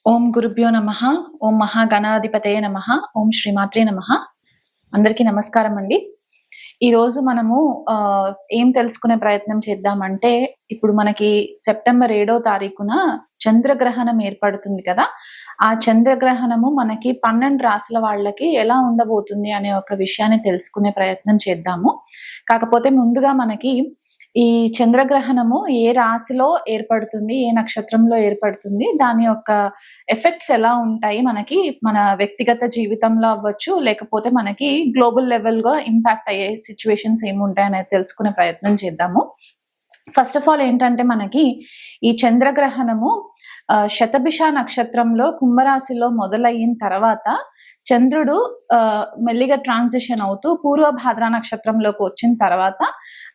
ఓం గురుభ్యో నమః. ఓం మహాగణాధిపతయే నమః. ఓం శ్రీమాత్రే నమః. అందరికీ నమస్కారం అండి. ఈరోజు మనము ఏం తెలుసుకునే ప్రయత్నం చేద్దామంటే, ఇప్పుడు మనకి సెప్టెంబర్ 7వ తారీఖున చంద్రగ్రహణం ఏర్పడుతుంది కదా. ఆ చంద్రగ్రహణము మనకి 12 రాశుల వాళ్ళకి ఎలా ఉండబోతుంది అనే ఒక విషయాన్ని తెలుసుకునే ప్రయత్నం చేద్దాము. కాకపోతే ముందుగా మనకి ఈ చంద్రగ్రహణము ఏ రాశిలో ఏర్పడుతుంది, ఏ నక్షత్రంలో ఏర్పడుతుంది, దాని యొక్క ఎఫెక్ట్స్ ఎలా ఉంటాయి మనకి మన వ్యక్తిగత జీవితంలో అవ్వచ్చు, లేకపోతే మనకి గ్లోబల్ లెవెల్‌గా ఇంపాక్ట్ అయ్యే సిట్యుయేషన్స్ ఏముంటాయి అనేది తెలుసుకునే ప్రయత్నం చేద్దాము. ఫస్ట్ ఆఫ్ ఆల్ ఏంటంటే మనకి ఈ చంద్రగ్రహణము శతభిష నక్షత్రంలో కుంభరాశిలో మొదలైన తర్వాత చంద్రుడు మెల్లిగా ట్రాన్సిషన్ అవుతూ పూర్వభాద్ర నక్షత్రంలోకి వచ్చిన తర్వాత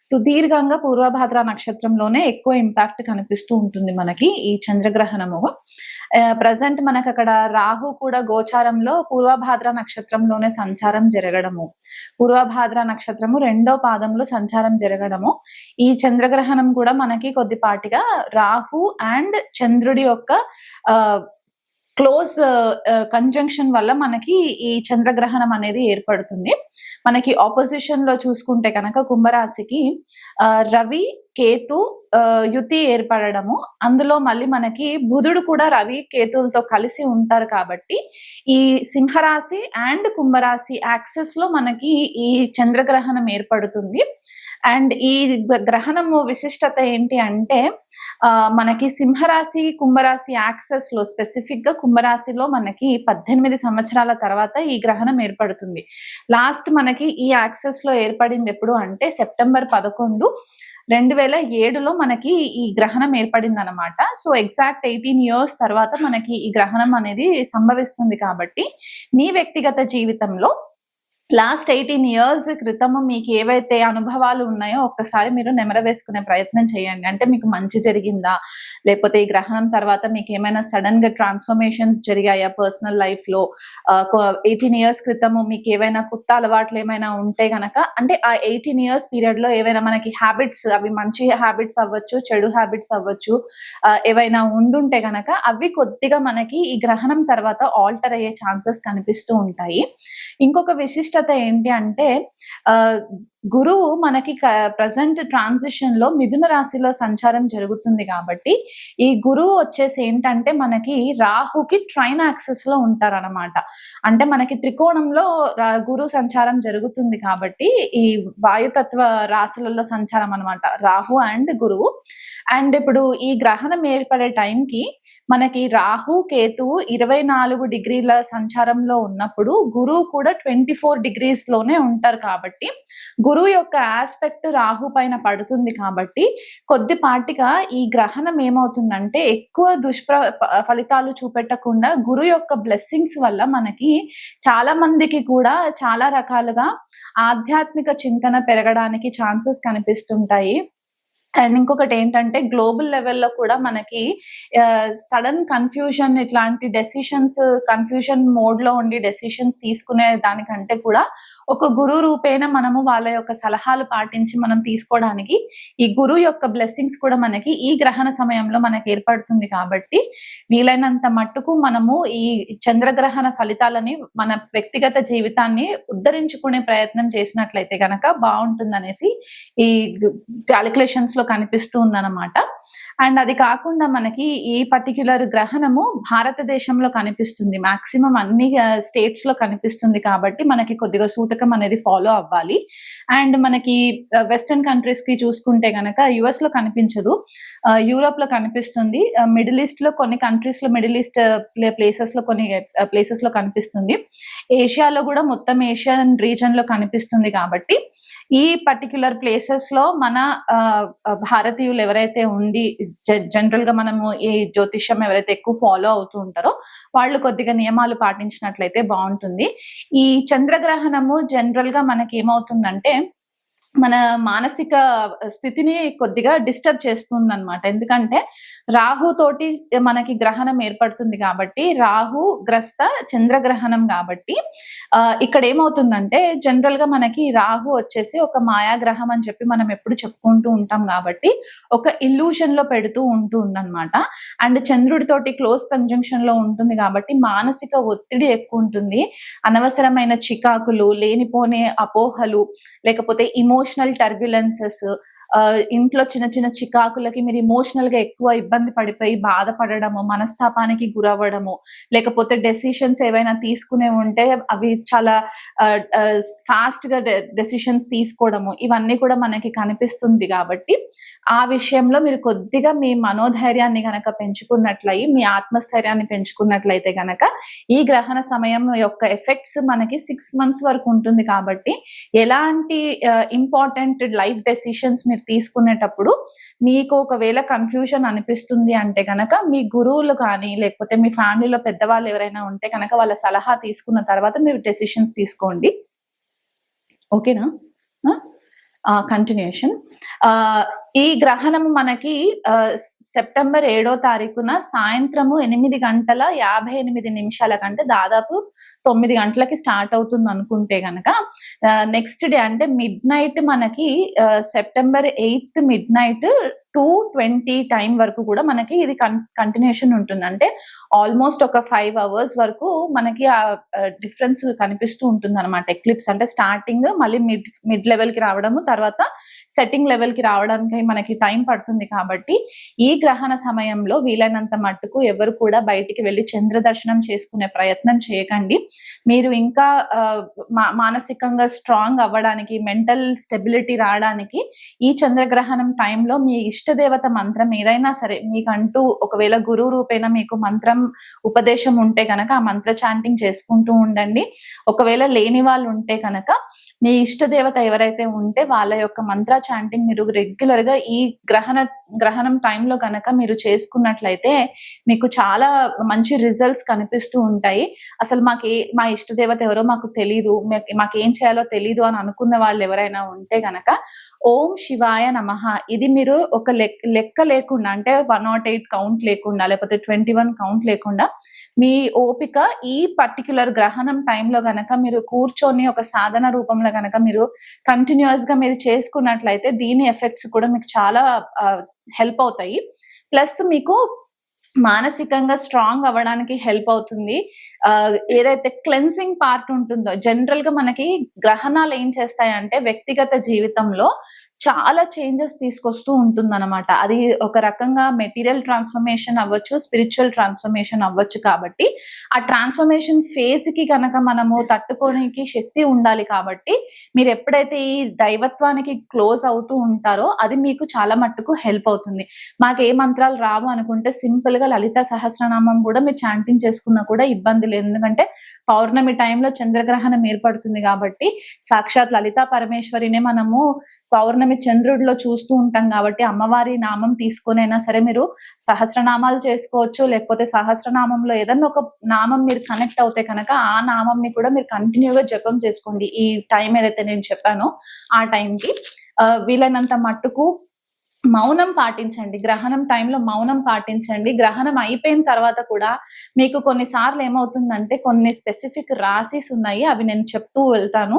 సుదీర్ఘంగా పూర్వభాద్ర నక్షత్రంలోనే ఎక్కువ ఇంపాక్ట్ కనిపిస్తూ ఉంటుంది మనకి ఈ చంద్రగ్రహణము. ప్రజెంట్ మనకు అక్కడ రాహు కూడా గోచారంలో పూర్వభాద్ర నక్షత్రంలోనే సంచారం జరగడము, పూర్వభాద్ర నక్షత్రము 2వ పాదంలో సంచారం జరగడము, ఈ చంద్రగ్రహణం కూడా మనకి కొద్దిపాటిగా రాహు అండ్ చంద్రుడి యొక్క క్లోజ్ కంజంక్షన్ వల్ల మనకి ఈ చంద్రగ్రహణం అనేది ఏర్పడుతుంది. మనకి ఆపోజిషన్ లో చూసుకుంటే కనుక కుంభరాశికి రవి కేతు యుతి ఏర్పడము, అందులో మళ్ళీ మనకి బుధుడు కూడా రవి కేతులతో కలిసి ఉంటారు కాబట్టి ఈ సింహరాశి అండ్ కుంభరాశి యాక్సెస్ లో మనకి ఈ చంద్రగ్రహణం ఏర్పడుతుంది. అండ్ ఈ గ్రహణము విశిష్టత ఏంటి అంటే మనకి సింహరాశి కుంభరాశి యాక్సెస్ లో స్పెసిఫిక్ గా కుంభరాశిలో మనకి 18 సంవత్సరాల తర్వాత ఈ గ్రహణం ఏర్పడుతుంది. లాస్ట్ మనకి ఈ యాక్సెస్ లో ఏర్పడింది ఎప్పుడు అంటే సెప్టెంబర్ 11, 2007లో మనకి ఈ గ్రహణం ఏర్పడింది అనమాట. సో ఎగ్జాక్ట్ 18 years తర్వాత మనకి ఈ గ్రహణం అనేది సంభవిస్తుంది. కాబట్టి మీ వ్యక్తిగత జీవితంలో లాస్ట్ 18 years క్రితము మీకు ఏవైతే అనుభవాలు ఉన్నాయో ఒక్కసారి మీరు నెమర వేసుకునే ప్రయత్నం చేయండి. అంటే మీకు మంచి జరిగిందా, లేకపోతే ఈ గ్రహణం తర్వాత మీకు ఏమైనా సడన్ గా ట్రాన్స్ఫర్మేషన్స్ జరిగాయా పర్సనల్ లైఫ్ లో, 18 years క్రితము మీకు ఏవైనా కొత్త అలవాట్లు ఏమైనా ఉంటే గనక, అంటే ఆ 18 years పీరియడ్ లో ఏవైనా మనకి హ్యాబిట్స్, అవి మంచి హ్యాబిట్స్ అవ్వచ్చు, చెడు హ్యాబిట్స్ అవ్వచ్చు, ఏవైనా ఉండుంటే గనక అవి కొద్దిగా మనకి ఈ గ్రహణం తర్వాత ఆల్టర్ అయ్యే ఛాన్సెస్ కనిపిస్తూ ఉంటాయి. ఇంకొక విశిష్టత ఏంటి అంటే గురువు మనకి ప్రజెంట్ ట్రాన్సిషన్ లో మిథున రాశిలో సంచారం జరుగుతుంది కాబట్టి ఈ గురువు వచ్చేసి ఏంటంటే మనకి రాహుకి ట్రైన్ యాక్సెస్ లో ఉంటారనమాట. అంటే మనకి త్రికోణంలో గురు సంచారం జరుగుతుంది కాబట్టి ఈ వాయుతత్వ రాశులలో సంచారం అనమాట రాహు అండ్ గురువు. అండ్ ఇప్పుడు ఈ గ్రహణం ఏర్పడే టైంకి మనకి రాహు కేతువు 24 degrees సంచారంలో ఉన్నప్పుడు గురువు కూడా 24 degrees లోనే ఉంటారు కాబట్టి గురువు యొక్క ఆస్పెక్ట్ రాహు పైన పడుతుంది కాబట్టి కొద్దిపాటిగా ఈ గ్రహణం ఏమవుతుందంటే ఎక్కువ ఫలితాలు చూపెట్టకుండా గురు యొక్క బ్లెస్సింగ్స్ వల్ల మనకి చాలా మందికి కూడా చాలా రకాలుగా ఆధ్యాత్మిక చింతన పెరగడానికి ఛాన్సెస్ కనిపిస్తుంటాయి. అండ్ ఇంకొకటి ఏంటంటే గ్లోబల్ లెవెల్లో కూడా మనకి సడన్ కన్ఫ్యూజన్, ఇట్లాంటి డెసిషన్స్ కన్ఫ్యూజన్ మోడ్ లో ఉండి డెసిషన్స్ తీసుకునే దానికంటే కూడా ఒక గురు రూపేణ మనము వాళ్ళ యొక్క సలహాలు పాటించి మనం తీసుకోవడానికి ఈ గురు యొక్క బ్లెస్సింగ్స్ కూడా మనకి ఈ గ్రహణ సమయంలో మనకి ఏర్పడుతుంది. కాబట్టి వీలైనంత మట్టుకు మనము ఈ చంద్రగ్రహణ ఫలితాలని మన వ్యక్తిగత జీవితాన్ని ఉద్ధరించుకునే ప్రయత్నం చేసినట్లయితే గనక బాగుంటుందనేసి ఈ క్యాలిక్యులేషన్స్ లో కనిపిస్తుంది అనమాట. అండ్ అది కాకుండా మనకి ఈ పర్టిక్యులర్ గ్రహణము భారతదేశంలో కనిపిస్తుంది, మాక్సిమం అన్ని స్టేట్స్ లో కనిపిస్తుంది కాబట్టి మనకి కొద్దిగా సూతకం అనేది ఫాలో అవ్వాలి. అండ్ మనకి వెస్టర్న్ కంట్రీస్ కి చూసుకుంటే గనక యుఎస్ లో కనిపించదు, యూరోప్ లో కనిపిస్తుంది, మిడిల్ ఈస్ట్ లో కొన్ని కంట్రీస్ లో, మిడిల్ ఈస్ట్ ప్లేసెస్ లో కొన్ని ప్లేసెస్ లో కనిపిస్తుంది, ఏషియాలో కూడా మొత్తం ఏషియన్ రీజన్ లో కనిపిస్తుంది. కాబట్టి ఈ పర్టిక్యులర్ ప్లేసెస్ లో మన భారతీయులు ఎవరైతే ఉండి జనరల్ గా మనము ఈ జ్యోతిష్యం ఎవరైతే ఎక్కువ ఫాలో అవుతూ ఉంటారో వాళ్ళు కొద్దిగా నియమాలు పాటించినట్లయితే బాగుంటుంది. ఈ చంద్రగ్రహణము జనరల్ గా మనకి ఏమవుతుందంటే మన మానసిక స్థితిని కొద్దిగా డిస్టర్బ్ చేస్తుంది అనమాట. ఎందుకంటే రాహు తోటి మనకి గ్రహణం ఏర్పడుతుంది కాబట్టి, రాహు గ్రస్త చంద్రగ్రహణం కాబట్టి ఇక్కడ ఏమవుతుందంటే జనరల్ గా మనకి రాహు వచ్చేసి ఒక మాయాగ్రహం అని చెప్పి మనం ఎప్పుడు చెప్పుకుంటూ ఉంటాం కాబట్టి ఒక ఇల్యూషన్ లో పెడుతూ ఉంటుందన్నమాట. అండ్ చంద్రుడితోటి క్లోజ్ కంజంక్షన్ లో ఉంటుంది కాబట్టి మానసిక ఒత్తిడి ఎక్కువ ఉంటుంది. అనవసరమైన చికాకులు, లేనిపోని అపోహలు, లేకపోతే ఇమోషనల్ టర్బ్యులెన్సెస్, ఇంట్లో చిన్న చిన్న చికాకులకి మీరు ఇమోషనల్ గా ఎక్కువ ఇబ్బంది పడిపోయి బాధపడడము, మనస్తాపానికి గురవ్వడము, లేకపోతే డెసిషన్స్ ఏవైనా తీసుకునే ఉంటే అవి చాలా ఫాస్ట్ గా డెసిషన్స్ తీసుకోవడము, ఇవన్నీ కూడా మనకి కనిపిస్తుంది. కాబట్టి ఆ విషయంలో మీరు కొద్దిగా మీ మనోధైర్యాన్ని గనక పెంచుకున్నట్లయి, మీ ఆత్మస్థైర్యాన్ని పెంచుకున్నట్లయితే గనక ఈ గ్రహణ సమయం యొక్క ఎఫెక్ట్స్ మనకి 6 months వరకు ఉంటుంది. కాబట్టి ఎలాంటి ఇంపార్టెంట్ లైఫ్ డెసిషన్స్ మీరు తీసుకునేటప్పుడు మీకు ఒకవేళ కన్ఫ్యూజన్ అనిపిస్తుంది అంటే కనుక మీ గురువులు కానీ లేకపోతే మీ ఫ్యామిలీలో పెద్దవాళ్ళు ఎవరైనా ఉంటే కనుక వాళ్ళ సలహా తీసుకున్న తర్వాత మీరు డెసిషన్స్ తీసుకోండి. ఓకేనా? కంటిన్యూషన్. ఈ గ్రహణం మనకి సెప్టెంబర్ 7వ తారీఖున సాయంత్రము 8:58 కంటే దాదాపు 9 గంటలకి స్టార్ట్ అవుతుంది అనుకుంటే గనక నెక్స్ట్ డే అంటే మిడ్ నైట్ మనకి September 8th mid night 2:20 time వరకు కూడా మనకి ఇది కంటిన్యూషన్ ఉంటుంది. అంటే ఆల్మోస్ట్ ఒక 5 hours వరకు మనకి ఆ డిఫరెన్స్ కనిపిస్తూ ఉంటుంది అనమాట. ఎక్లిప్స్ అంటే స్టార్టింగ్ మళ్ళీ మిడ్ లెవెల్ కి రావడము, తర్వాత సెట్టింగ్ లెవెల్ కి రావడానికి మనకి టైం పడుతుంది. కాబట్టి ఈ గ్రహణ సమయంలో వీలైనంత మట్టుకు ఎవరు కూడా బయటికి వెళ్ళి చంద్ర దర్శనం చేసుకునే ప్రయత్నం చేయకండి. మీరు ఇంకా మానసికంగా స్ట్రాంగ్ అవ్వడానికి, మెంటల్ స్టెబిలిటీ రావడానికి ఈ చంద్రగ్రహణం టైంలో మీ ఇష్టదేవత మంత్రం ఏదైనా సరే మీకంటూ ఒకవేళ గురువు రూపేణ మీకు మంత్రం ఉపదేశం ఉంటే కనుక ఆ మంత్ర చాంటింగ్ చేసుకుంటూ ఉండండి. ఒకవేళ లేని వాళ్ళు ఉంటే కనుక మీ ఇష్టదేవత ఎవరైతే ఉంటే వాళ్ళ యొక్క మంత్ర చాంటింగ్ మీరు రెగ్యులర్ గా ఈ గ్రహణం టైంలో కనుక మీరు చేసుకున్నట్లయితే మీకు చాలా మంచి రిజల్ట్స్ కనిపిస్తూ ఉంటాయి. అసలు మా ఇష్టదేవత ఎవరో మాకు తెలీదు, మాకేం చేయాలో తెలీదు అని అనుకున్న వాళ్ళు ఎవరైనా ఉంటే కనుక ఓం శివాయ నమః ఇది మీరు ఒక లెక్క లేకుండా, అంటే 108 కౌంట్ లేకుండా లేకపోతే 21 కౌంట్ లేకుండా మీ ఓపిక ఈ పర్టిక్యులర్ గ్రహణం టైంలో గనక మీరు కూర్చొని ఒక సాధన రూపంలో గనక మీరు కంటిన్యూస్ గా మీరు చేసుకున్నట్లయితే దీని ఎఫెక్ట్స్ కూడా మీకు చాలా హెల్ప్ అవుతాయి. ప్లస్ మీకు మానసికంగా స్ట్రాంగ్ అవ్వడానికి హెల్ప్ అవుతుంది. ఏదైతే క్లెన్సింగ్ పార్ట్ ఉంటుందో, జనరల్ గా మనకి గ్రహణాలు ఏం చేస్తాయంటే వ్యక్తిగత జీవితంలో చాలా చేంజెస్ తీసుకొస్తూ ఉంటుందన్నమాట. అది ఒక రకంగా మెటీరియల్ ట్రాన్స్ఫర్మేషన్ అవ్వచ్చు, స్పిరిచువల్ ట్రాన్స్ఫర్మేషన్ అవ్వచ్చు. కాబట్టి ఆ ట్రాన్స్ఫర్మేషన్ ఫేజ్ కి కనుక మనము తట్టుకోనికి శక్తి ఉండాలి. కాబట్టి మీరు ఎప్పుడైతే ఈ దైవత్వానికి క్లోజ్ అవుతూ ఉంటారో అది మీకు చాలా మట్టుకు హెల్ప్ అవుతుంది. మాకు ఏ మంత్రాలు రావు అనుకుంటే సింపుల్ గా లలిత సహస్రనామం కూడా మీరు చాంటింగ్ చేసుకున్నా కూడా ఇబ్బంది లేదు. ఎందుకంటే పౌర్ణమి టైంలో చంద్రగ్రహణం ఏర్పడుతుంది కాబట్టి సాక్షాత్ లలితా పరమేశ్వరినే మనము పౌర్ణమి చంద్రుడిలో చూస్తూ ఉంటాం. కాబట్టి అమ్మవారి నామం తీసుకొనైనా సరే మీరు సహస్రనామాలు చేసుకోవచ్చు. లేకపోతే సహస్రనామంలో ఏదన్నా ఒక నామం మీరు కనెక్ట్ అవుతే కనుక ఆ నామంని కూడా మీరు కంటిన్యూగా జపం చేసుకోండి. ఈ టైం ఏదైతే నేను చెప్పానో ఆ టైంకి వీలైనంత మట్టుకు మౌనం పాటించండి. గ్రహణం టైంలో మౌనం పాటించండి. గ్రహణం అయిపోయిన తర్వాత కూడా మీకు కొన్నిసార్లు ఏమవుతుందంటే కొన్ని స్పెసిఫిక్ రాశిస్ ఉన్నాయి, అవి నేను చెప్తూ వెళ్తాను.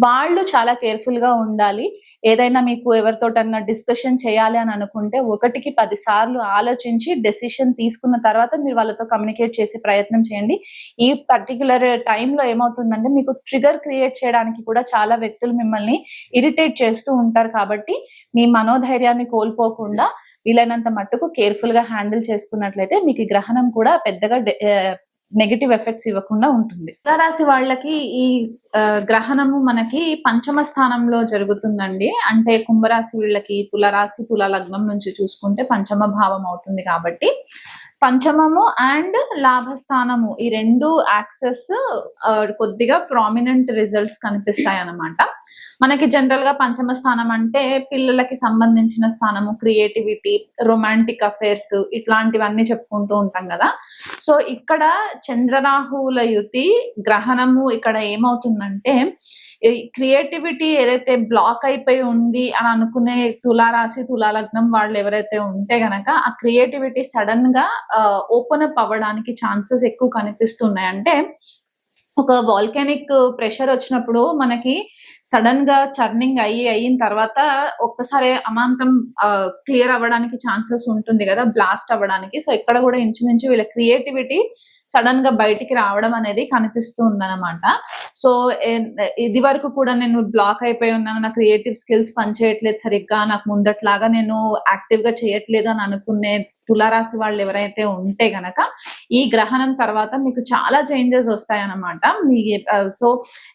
వాళ్ళు చాలా కేర్ఫుల్ గా ఉండాలి. ఏదైనా మీకు ఎవరితోటన్నా డిస్కషన్ చేయాలి అని అనుకుంటే 1కి 10 సార్లు ఆలోచించి డెసిషన్ తీసుకున్న తర్వాత మీరు వాళ్ళతో కమ్యూనికేట్ చేసే ప్రయత్నం చేయండి. ఈ పర్టికులర్ టైంలో ఏమవుతుందంటే మీకు ట్రిగర్ క్రియేట్ చేయడానికి కూడా చాలా వ్యక్తులు మిమ్మల్ని ఇరిటేట్ చేస్తూ ఉంటారు. కాబట్టి మీ మనోధైర్యాన్ని కోల్పోకుండా వీలైనంత మట్టుకు కేర్ఫుల్ గా హ్యాండిల్ చేసుకున్నట్లయితే మీకు ఈ గ్రహణం కూడా పెద్దగా నెగటివ్ ఎఫెక్ట్స్ ఇవ్వకుండా ఉంటుంది. తులారాశి వాళ్ళకి ఈ గ్రహణము మనకి పంచమ స్థానంలో జరుగుతుందండి. అంటే కుంభరాశి వీళ్ళకి తులరాశి తుల లగ్నం నుంచి చూసుకుంటే పంచమ భావం అవుతుంది. కాబట్టి పంచమము అండ్ లాభస్థానము ఈ రెండు యాక్సెస్ కొద్దిగా ప్రామినెంట్ రిజల్ట్స్ కనిపిస్తాయి అన్నమాట. మనకి జనరల్ గా పంచమ స్థానం అంటే పిల్లలకి సంబంధించిన స్థానము, క్రియేటివిటీ, రొమాంటిక్ అఫైర్స్ ఇట్లాంటివన్నీ చెప్పుకుంటూ ఉంటాం కదా. సో ఇక్కడ చంద్రరాహువుల యుతి గ్రహణము ఇక్కడ ఏమవుతుందంటే క్రియేటివిటీ ఏదైతే బ్లాక్ అయిపోయి ఉంది అని అనుకునే తులారాశి తులాలగ్నం వాళ్ళు ఎవరైతే ఉంటే గనక ఆ క్రియేటివిటీ సడన్ గా ఓపెన్ అప్ అవ్వడానికి ఛాన్సెస్ ఎక్కువ కనిపిస్తున్నాయి. అంటే ఒక వాల్కానిక్ ప్రెషర్ వచ్చినప్పుడు మనకి సడన్ గా చర్నింగ్ అయిన తర్వాత ఒక్కసారి అమాంతం క్లియర్ అవ్వడానికి ఛాన్సెస్ ఉంటుంది కదా, బ్లాస్ట్ అవ్వడానికి. సో ఇక్కడ కూడా ఇంచుమించు వీళ్ళ క్రియేటివిటీ సడన్ గా బయటికి రావడం అనేది కనిపిస్తుంది అనమాట. సో ఇది వరకు కూడా నేను బ్లాక్ అయిపోయి ఉన్నాను, నా క్రియేటివ్ స్కిల్స్ పనిచేయట్లేదు సరిగ్గా, నాకు ముందట్లాగా నేను యాక్టివ్ గా చేయట్లేదు అని అనుకునే తులారాశి వాళ్ళు ఎవరైతే ఉంటే గనక ఈ గ్రహణం తర్వాత మీకు చాలా చేంజెస్ వస్తాయన్నమాట. సో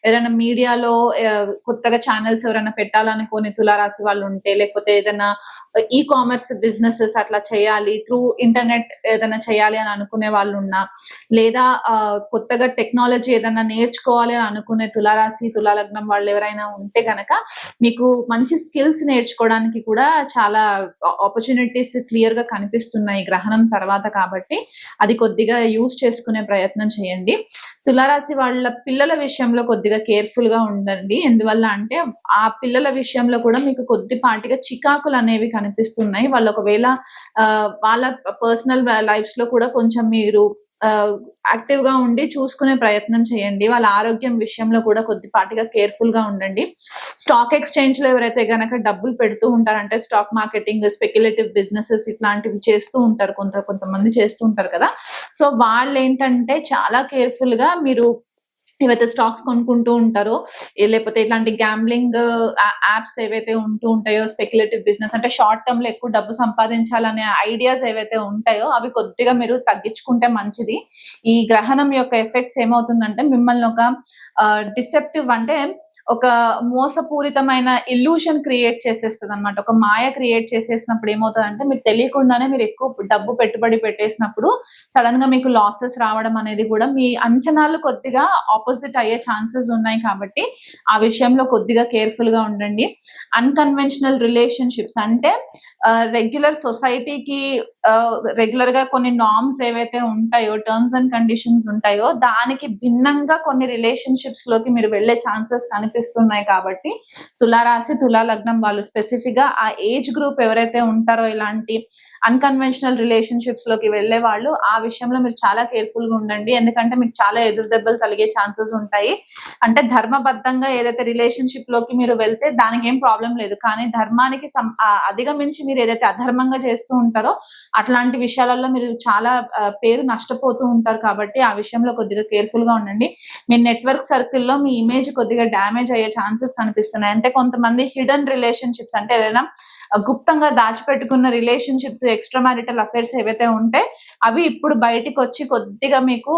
ఏదైనా మీడియాలో కొత్తగా ఛానల్స్ ఎవరైనా పెట్టాలనుకుని తులారాశి వాళ్ళు ఉంటే, లేకపోతే ఏదైనా ఈ కామర్స్ బిజినెసెస్ అట్లా చేయాలి, త్రూ ఇంటర్నెట్ ఏదైనా చేయాలి అని అనుకునే వాళ్ళు ఉన్నా, లేదా కొత్తగా టెక్నాలజీ ఏదైనా నేర్చుకోవాలి అని అనుకునే తులారాశి తులాలగ్నం వాళ్ళు ఎవరైనా ఉంటే గనక మీకు మంచి స్కిల్స్ నేర్చుకోవడానికి కూడా చాలా ఆపర్చునిటీస్ క్లియర్ గా కనిపిస్తున్నాయి గ్రహణం తర్వాత. కాబట్టి అది కొద్దిగా యూజ్ చేసుకునే ప్రయత్నం చేయండి. తులారాశి వాళ్ళ పిల్లల విషయంలో కొద్దిగా కేర్ఫుల్ గా ఉండండి. ఎందువల్ల అంటే ఆ పిల్లల విషయంలో కూడా మీకు కొద్దిపాటిగా చికాకులు అనేవి కనిపిస్తున్నాయి. వాళ్ళు ఒకవేళ వాళ్ళ పర్సనల్ లైఫ్స్ లో కూడా కొంచెం మీరు యాక్టివ్ గా ఉండి చూసుకునే ప్రయత్నం చేయండి. వాళ్ళ ఆరోగ్యం విషయంలో కూడా కొద్దిపాటిగా కేర్ఫుల్ గా ఉండండి. స్టాక్ ఎక్స్చేంజ్ లో ఎవరైతే గనక డబ్బులు పెడుతూ ఉంటారంటే స్టాక్ మార్కెటింగ్, స్పెక్యులేటివ్ బిజినెసెస్ ఇట్లాంటివి చేస్తూ ఉంటారు, కొంతమంది చేస్తూ ఉంటారు కదా. సో వాళ్ళు ఏంటంటే చాలా కేర్ఫుల్ గా మీరు ఏవైతే స్టాక్స్ కొనుక్కుంటూ ఉంటారో, లేకపోతే ఇట్లాంటి గ్యాంబ్లింగ్ యాప్స్ ఏవైతే ఉంటూ ఉంటాయో, స్పెక్యులేటివ్ బిజినెస్ అంటే షార్ట్ టర్మ్ లో ఎక్కువ డబ్బు సంపాదించాలనే ఐడియాస్ ఏవైతే ఉంటాయో అవి కొద్దిగా మీరు తగ్గించుకుంటే మంచిది. ఈ గ్రహణం యొక్క ఎఫెక్ట్స్ ఏమవుతుందంటే మిమ్మల్ని ఒక డిసెప్టివ్ అంటే ఒక మోసపూరితమైన ఇల్యూషన్ క్రియేట్ చేసేస్తుంది అనమాట. ఒక మాయ క్రియేట్ చేసేసినప్పుడు ఏమవుతుందంటే మీరు తెలియకుండానే మీరు ఎక్కువ డబ్బు పెట్టుబడి పెట్టేసినప్పుడు సడన్ గా మీకు లాసెస్ రావడం అనేది కూడా మీ అంచనాలు కొద్దిగా ఆపోజిట్ అయ్యే ఛాన్సెస్ ఉన్నాయి. కాబట్టి ఆ విషయంలో కొద్దిగా కేర్ఫుల్ గా ఉండండి. అన్కన్వెన్షనల్ రిలేషన్షిప్స్ అంటే రెగ్యులర్ సొసైటీకి రెగ్యులర్ గా కొన్ని నార్మ్స్ ఏవైతే ఉంటాయో, టర్మ్స్ అండ్ కండిషన్స్ ఉంటాయో దానికి భిన్నంగా కొన్ని రిలేషన్షిప్స్ లోకి మీరు వెళ్లే ఛాన్సెస్ కనిపిస్తున్నాయి. కాబట్టి తులారాశి తులాలగ్నం వాళ్ళు స్పెసిఫిక్ గా ఆ ఏజ్ గ్రూప్ ఎవరైతే ఉంటారో ఇలాంటి అన్కన్వెన్షనల్ రిలేషన్షిప్స్ లోకి వెళ్లే వాళ్ళు ఆ విషయంలో మీరు చాలా కేర్ఫుల్ గా ఉండండి. ఎందుకంటే మీకు చాలా ఎదురు దెబ్బలు తలిగే ఛాన్సెస్ ఉంటాయి. అంటే ధర్మబద్ధంగా ఏదైతే రిలేషన్షిప్ లోకి మీరు వెళ్తే దానికి ఏం ప్రాబ్లం లేదు, కానీ ధర్మానికి అధిగమించి మీరు ఏదైతే అధర్మంగా చేస్తూ ఉంటారో అట్లాంటి విషయాలలో మీరు చాలా పేరు నష్టపోతూ ఉంటారు. కాబట్టి ఆ విషయంలో కొద్దిగా కేర్ఫుల్ గా ఉండండి. మీ నెట్వర్క్ సర్కిల్లో మీ ఇమేజ్ కొద్దిగా డ్యామేజ్ అయ్యే ఛాన్సెస్ కనిపిస్తున్నాయి. అంటే కొంతమంది హిడెన్ రిలేషన్షిప్స్ అంటే ఏదైనా గుప్తంగా దాచిపెట్టుకున్న రిలేషన్షిప్స్, ఎక్స్ట్రా మ్యారిటల్ అఫైర్స్ ఏవైతే ఉంటే అవి ఇప్పుడు బయటికి వచ్చి కొద్దిగా మీకు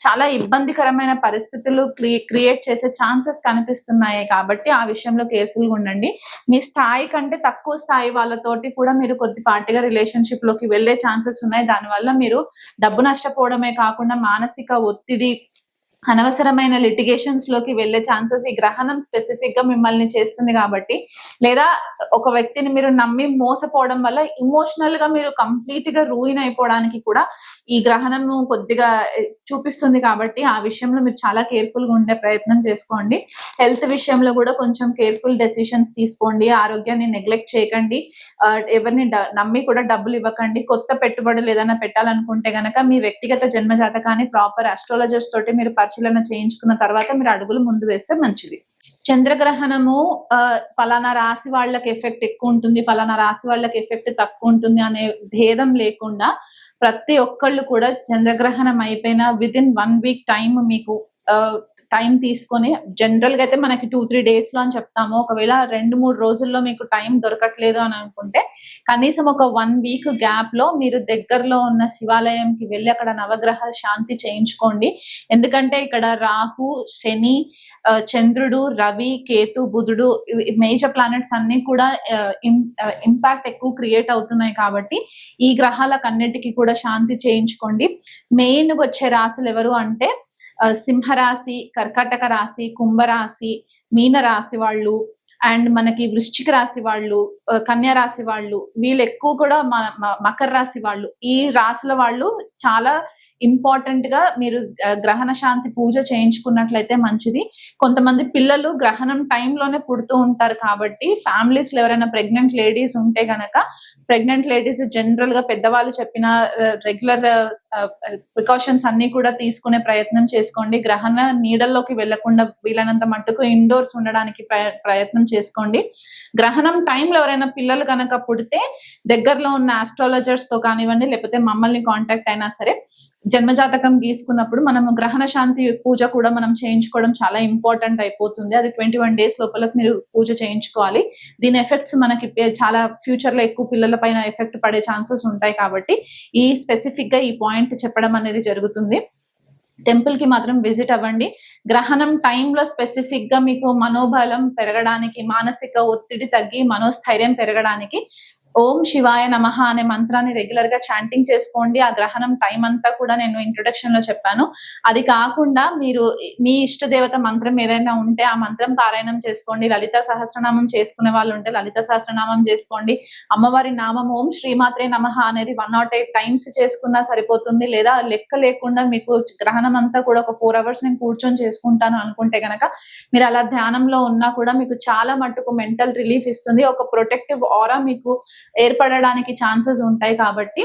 చాలా ఇబ్బందికరమైన పరిస్థితులు క్రియేట్ చేసే ఛాన్సెస్ కనిపిస్తున్నాయి. కాబట్టి ఆ విషయంలో కేర్ఫుల్ గా ఉండండి. మీ స్థాయి కంటే తక్కువ స్థాయి వాళ్ళతోటి కూడా మీరు కొద్దిపాటిగా రిలేషన్షిప్ లోకి వెళ్లే ఛాన్సెస్ ఉన్నాయి. దానివల్ల మీరు డబ్బు నష్టపోవడమే కాకుండా మానసిక ఒత్తిడి, అనవసరమైన లిటిగేషన్స్ లోకి వెళ్లే ఛాన్సెస్ ఈ గ్రహణం స్పెసిఫిక్ గా మిమ్మల్ని చేస్తుంది. కాబట్టి లేదా ఒక వ్యక్తిని మీరు నమ్మి మోసపోవడం వల్ల ఇమోషనల్ గా మీరు కంప్లీట్ గా రూయిన్ అయిపోవడానికి కూడా ఈ గ్రహణం కొద్దిగా చూపిస్తుంది. కాబట్టి ఆ విషయంలో మీరు చాలా కేర్ఫుల్ గా ఉండే ప్రయత్నం చేసుకోండి. హెల్త్ విషయంలో కూడా కొంచెం కేర్ఫుల్ డెసిషన్స్ తీసుకోండి. ఆరోగ్యాన్ని నెగ్లెక్ట్ చేయకండి. ఎవరిని నమ్మి కూడా డబ్బులు ఇవ్వకండి. కొత్త పెట్టుబడులు ఏదైనా పెట్టాలనుకుంటే గనక మీ వ్యక్తిగత జన్మ జాతకాన్ని ప్రాపర్ అస్ట్రాలజర్స్ తోటి మీరు పరిశీలన చేయించుకున్న తర్వాత మీరు అడుగులు ముందు వేస్తే మంచిది. చంద్రగ్రహణము పలానా రాశి వాళ్ళకి ఎఫెక్ట్ ఎక్కువ ఉంటుంది, పలానా రాశి వాళ్ళకి ఎఫెక్ట్ తక్కువ ఉంటుంది అనే భేదం లేకుండా ప్రతి ఒక్కళ్ళు కూడా చంద్రగ్రహణం అయిపోయిన వితిన్ 1 వీక్ టైం మీకు టైం తీసుకొని, జనరల్ గా అయితే మనకి 2-3 days లో అని చెప్తాము. ఒకవేళ 2-3 రోజుల్లో మీకు టైం దొరకట్లేదు అని అనుకుంటే కనీసం ఒక 1 వీక్ గ్యాప్ లో మీరు దగ్గరలో ఉన్న శివాలయంకి వెళ్ళి అక్కడ నవగ్రహ శాంతి చేయించుకోండి. ఎందుకంటే ఇక్కడ రాహు, శని, చంద్రుడు, రవి, కేతు, బుధుడు మేజర్ ప్లానెట్స్ అన్ని కూడా ఇంపాక్ట్ ఎక్కువ క్రియేట్ అవుతున్నాయి. కాబట్టి ఈ గ్రహాలకన్నిటికీ కూడా శాంతి చేయించుకోండి. మెయిన్ గా వచ్చే రాశులు ఎవరు అంటే సింహరాశి, కర్కాటక రాశి, కుంభరాశి, మీన రాశి వాళ్ళు, అండ్ మనకి వృశ్చిక రాశి వాళ్ళు, కన్యా రాశి వాళ్ళు, వీళ్ళు ఎక్కువ కూడా మకర రాశి వాళ్ళు, ఈ రాశుల వాళ్ళు చాలా ఇంపార్టెంట్ గా మీరు గ్రహణ శాంతి పూజ చేయించుకున్నట్లయితే మంచిది. కొంతమంది పిల్లలు గ్రహణం టైంలోనే పుడుతూ ఉంటారు కాబట్టి ఫ్యామిలీస్ లో ఎవరైనా ప్రెగ్నెంట్ లేడీస్ ఉంటే గనక, ప్రెగ్నెంట్ లేడీస్ జనరల్ గా పెద్దవాళ్ళు చెప్పిన రెగ్యులర్ ప్రికాషన్స్ అన్ని కూడా తీసుకునే ప్రయత్నం చేసుకోండి. గ్రహణ నీడల్లోకి వెళ్లకుండా వీలైనంత మట్టుకు ఇండోర్స్ ఉండడానికి ప్రయత్నం చేసుకోండి. గ్రహణం టైంలో ఎవరైనా పిల్లలు కనుక పుడితే దగ్గరలో ఉన్న ఆస్ట్రాలజర్స్ తో కానివ్వండి, లేకపోతే మమ్మల్ని కాంటాక్ట్ అయినా సరే, జన్మజాతకం గీసుకున్నప్పుడు మనము గ్రహణ శాంతి పూజ కూడా మనం చేయించుకోవడం చాలా ఇంపార్టెంట్ అయిపోతుంది. అది 21 days లోపల మీరు పూజ చేయించుకోవాలి. దీని ఎఫెక్ట్స్ మనకి చాలా ఫ్యూచర్ లో ఎక్కువ పిల్లల పైన ఎఫెక్ట్ పడే ఛాన్సెస్ ఉంటాయి కాబట్టి ఈ స్పెసిఫిక్ గా ఈ పాయింట్ చెప్పడం అనేది జరుగుతుంది. టెంపుల్ కి మాత్రం విజిట్ అవ్వండి. గ్రహణం టైంలో స్పెసిఫిక్ గా మీకు మనోబలం పెరగడానికి, మానసిక ఒత్తిడి తగ్గి మనోస్థైర్యం పెరగడానికి ఓం శివాయ నమః అనే మంత్రాన్ని రెగ్యులర్ గా చాంటింగ్ చేసుకోండి. ఆ గ్రహణం టైం అంతా కూడా నేను ఇంట్రొడక్షన్ లో చెప్పాను. అది కాకుండా మీరు మీ ఇష్ట దేవత మంత్రం ఏదైనా ఉంటే ఆ మంత్రం పారాయణం చేసుకోండి. లలిత సహస్రనామం చేసుకునే వాళ్ళు ఉంటే లలిత సహస్రనామం చేసుకోండి. అమ్మవారి నామం ఓం శ్రీమాత్రే నమః అనేది 108 times చేసుకున్నా సరిపోతుంది. లేదా లెక్క లేకుండా మీకు గ్రహణం అంతా కూడా ఒక 4 hours నేను కూర్చొని చేసుకుంటాను అనుకుంటే గనక మీరు అలా ధ్యానంలో ఉన్నా కూడా మీకు చాలా మట్టుకు మెంటల్ రిలీఫ్ ఇస్తుంది. ఒక ప్రొటెక్టివ్ ఆరా మీకు ఏర్పడడానికి ఛాన్సెస్ ఉంటాయి కాబట్టి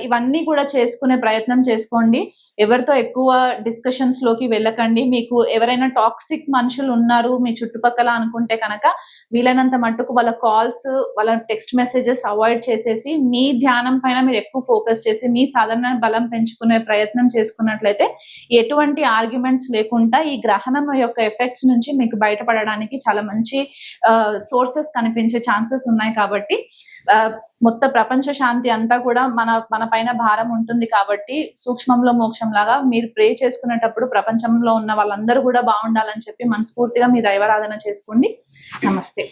ఇవన్నీ కూడా చేసుకునే ప్రయత్నం చేసుకోండి. ఎవరితో ఎక్కువ డిస్కషన్స్ లోకి వెళ్ళకండి. మీకు ఎవరైనా టాక్సిక్ మనుషులు ఉన్నారు మీ చుట్టుపక్కల అనుకుంటే కనుక వీలైనంత మట్టుకు వాళ్ళ కాల్స్, వాళ్ళ టెక్స్ట్ మెసేజెస్ అవాయిడ్ చేసేసి మీ ధ్యానం పైన మీరు ఎక్కువ ఫోకస్ చేసి మీ సాధారణ బలం పెంచుకునే ప్రయత్నం చేసుకున్నట్లయితే ఎటువంటి ఆర్గ్యుమెంట్స్ లేకుండా ఈ గ్రహణం యొక్క ఎఫెక్ట్స్ నుంచి మీకు బయటపడడానికి చాలా మంచి సోర్సెస్ కనిపించే ఛాన్సెస్ ఉన్నాయి. కాబట్టి మొత్తం ప్రపంచ శాంతి అంతా కూడా మన పైన భారం ఉంటుంది. కాబట్టి సూక్ష్మంలో మోక్షం లాగా మీరు ప్రే చేసుకునేటప్పుడు ప్రపంచంలో ఉన్న వాళ్ళందరూ కూడా బాగుండాలని చెప్పి మనస్ఫూర్తిగా మీ దైవారాధన చేసుకోండి. నమస్తే.